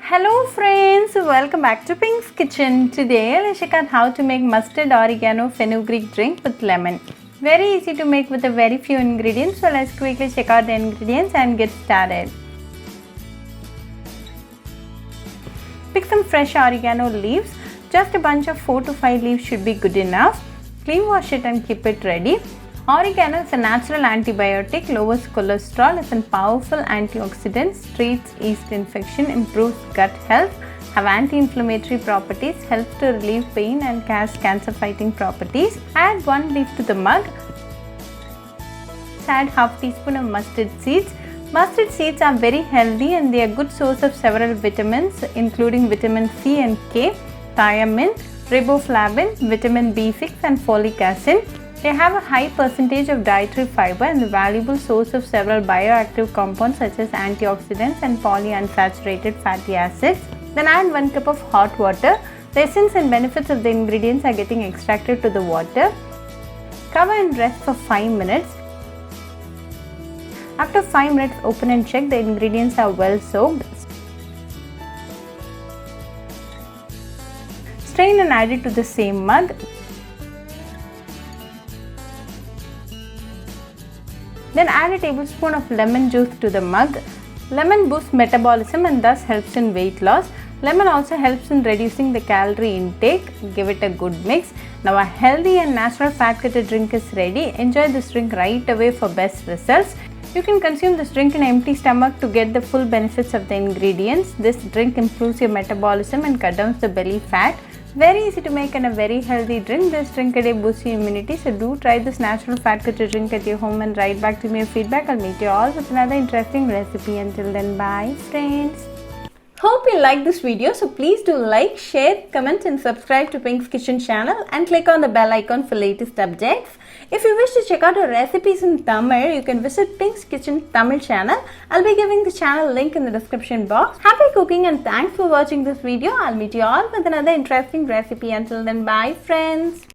Hello friends, welcome back to Pink's Kitchen. Today let's check out how to make mustard oregano fenugreek drink with lemon. Very easy to make with a very few ingredients, so let's quickly check out the ingredients and get started. Pick some fresh oregano leaves. Just a bunch of 4 to 5 leaves should be good enough. Clean wash it and keep it ready. Oregano is a natural antibiotic, lowers cholesterol, is a powerful antioxidant, treats yeast infection, improves gut health, have anti-inflammatory properties, helps to relieve pain and has cancer-fighting properties. Add 1 leaf to the mug. Add half teaspoon of mustard seeds. Mustard seeds are very healthy and they are a good source of several vitamins including vitamin C and K, thiamine, riboflavin, vitamin B6 and folic acid. They have a high percentage of dietary fiber and a valuable source of several bioactive compounds such as antioxidants and polyunsaturated fatty acids. Then add 1 cup of hot water. The essence and benefits of the ingredients are getting extracted to the water. Cover and rest for 5 minutes. After 5 minutes, open and check the ingredients are well soaked. Strain and add it to the same mug. Then add a tablespoon of lemon juice to the mug. Lemon boosts metabolism and thus helps in weight loss. Lemon also helps in reducing the calorie intake. Give it a good mix. Now a healthy and natural fat cutter drink is ready. Enjoy this drink right away for best results. You can consume this drink in an empty stomach to get the full benefits of the ingredients. This drink improves your metabolism and cuts down the belly fat. Very easy to make and a very healthy drink. This drink a day boosts your immunity. So do try this natural fat cutter drink at your home and write back to me your feedback. I'll meet you all with another interesting recipe. Until then, bye friends. Hope you like this video, so please do like, share, comment and subscribe to Pink's Kitchen channel and click on the bell icon for latest updates. If you wish to check out our recipes in Tamil, you can visit Pink's Kitchen Tamil channel. I'll be giving the channel link in the description box. Happy cooking and thanks for watching this video. I'll meet you all with another interesting recipe. Until then, bye friends.